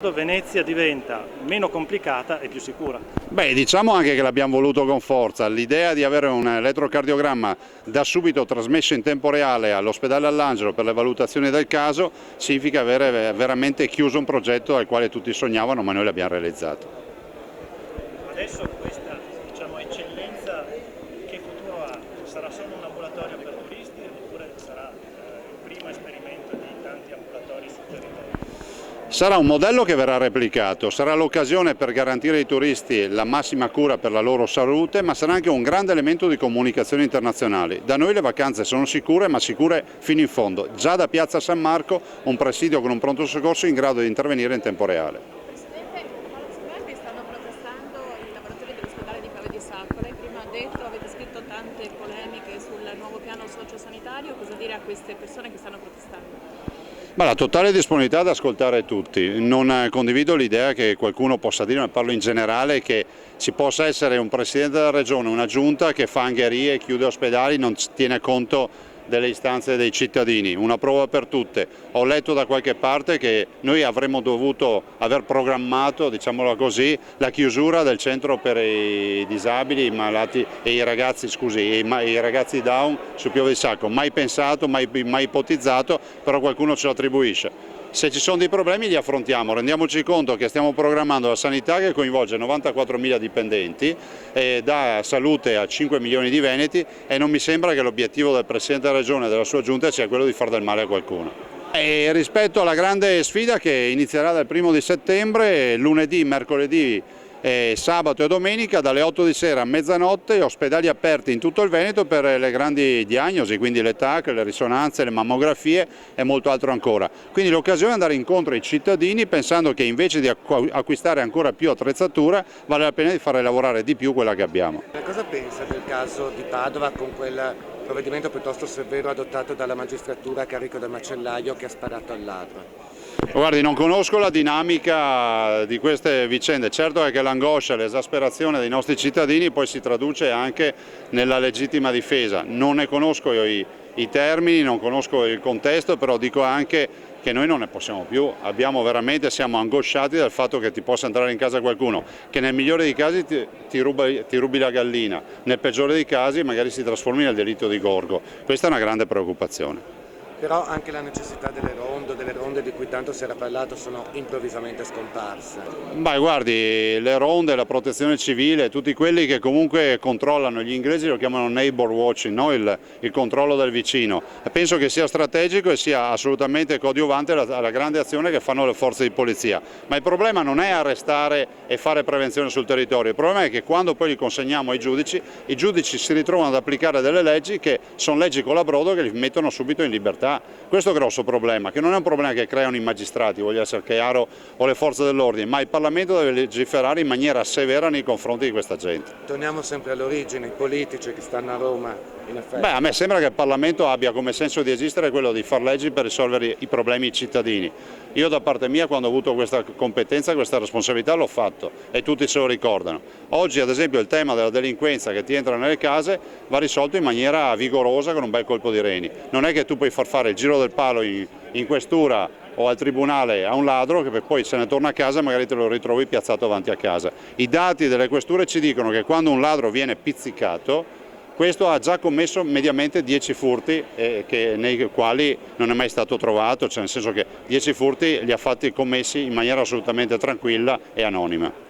Venezia diventa meno complicata e più sicura. Beh, diciamo anche che l'abbiamo voluto con forza. L'idea di avere un elettrocardiogramma da subito trasmesso in tempo reale all'ospedale All'Angelo per le valutazioni del caso significa avere veramente chiuso un progetto al quale tutti sognavano, ma noi l'abbiamo realizzato. Adesso questa, eccellenza che futuro ha? Sarà solo un ambulatorio per turisti oppure sarà il primo esperimento di tanti ambulatori sul territorio? Sarà un modello che verrà replicato, sarà l'occasione per garantire ai turisti la massima cura per la loro salute, ma sarà anche un grande elemento di comunicazione internazionale. Da noi le vacanze sono sicure, ma sicure fino in fondo. Già da Piazza San Marco un presidio con un pronto soccorso in grado di intervenire in tempo reale. Presidente, molti stanno protestando i lavoratori dell'ospedale di Piave di Sacco. Lei prima ha detto, avete scritto tante polemiche sul nuovo piano sociosanitario, cosa dire a queste persone che stanno protestando? Ma la totale disponibilità ad ascoltare tutti. Non condivido l'idea che qualcuno possa dire, ma parlo in generale, che ci possa essere un Presidente della Regione, una Giunta che fa angherie, chiude ospedali, non tiene conto delle istanze dei cittadini. Una prova per tutte. Ho letto da qualche parte che noi avremmo dovuto aver programmato, diciamolo così, la chiusura del centro per i disabili, i malati e i ragazzi, i ragazzi Down su Piave di Sacco. Mai pensato, mai ipotizzato, però qualcuno ce lo attribuisce. Se ci sono dei problemi li affrontiamo, rendiamoci conto che stiamo programmando la sanità che coinvolge 94.000 dipendenti, dà salute a 5 milioni di veneti e non mi sembra che l'obiettivo del Presidente della Regione e della sua Giunta sia quello di far del male a qualcuno. E rispetto alla grande sfida che inizierà dal 1° di settembre, lunedì, mercoledì, sabato e domenica dalle 8 di sera a mezzanotte, ospedali aperti in tutto il Veneto per le grandi diagnosi, quindi le TAC, le risonanze, le mammografie e molto altro ancora. Quindi l'occasione è andare incontro ai cittadini pensando che invece di acquistare ancora più attrezzatura vale la pena di fare lavorare di più quella che abbiamo. Cosa pensa del caso di Padova con quel provvedimento piuttosto severo adottato dalla magistratura a carico del macellaio che ha sparato al ladro? Guardi, non conosco la dinamica di queste vicende, certo è che l'angoscia e l'esasperazione dei nostri cittadini poi si traduce anche nella legittima difesa. Non ne conosco i termini, non conosco il contesto, però dico anche che noi non ne possiamo più, siamo angosciati dal fatto che ti possa entrare in casa qualcuno che nel migliore dei casi ti rubi la gallina, nel peggiore dei casi magari si trasformi nel delitto di gorgo. Questa è una grande preoccupazione. Però anche la necessità delle ronde di cui tanto si era parlato sono improvvisamente scomparse. Beh, guardi, le ronde, la protezione civile, tutti quelli che comunque controllano, gli inglesi lo chiamano neighbor watching, no? Il controllo del vicino. Penso che sia strategico e sia assolutamente coadiuvante alla grande azione che fanno le forze di polizia. Ma il problema non è arrestare e fare prevenzione sul territorio, il problema è che quando poi li consegniamo ai giudici, i giudici si ritrovano ad applicare delle leggi che sono leggi colabrodo che li mettono subito in libertà. Questo è il grosso problema, che non è un problema che creano i magistrati, voglio essere chiaro, o le forze dell'ordine, ma il Parlamento deve legiferare in maniera severa nei confronti di questa gente. Torniamo sempre all'origine, i politici che stanno a Roma, in effetti. Beh, a me sembra che il Parlamento abbia come senso di esistere quello di far leggi per risolvere i problemi cittadini. Io da parte mia, quando ho avuto questa competenza, questa responsabilità, l'ho fatto e tutti se lo ricordano. Oggi, ad esempio, il tema della delinquenza che ti entra nelle case va risolto in maniera vigorosa con un bel colpo di reni. Non è che tu puoi far fare il giro del palo in questura o al tribunale a un ladro che poi se ne torna a casa e magari te lo ritrovi piazzato davanti a casa. I dati delle questure ci dicono che quando un ladro viene pizzicato, questo ha già commesso mediamente 10 furti nei quali non è mai stato trovato, cioè nel senso che 10 furti li ha fatti commessi in maniera assolutamente tranquilla e anonima.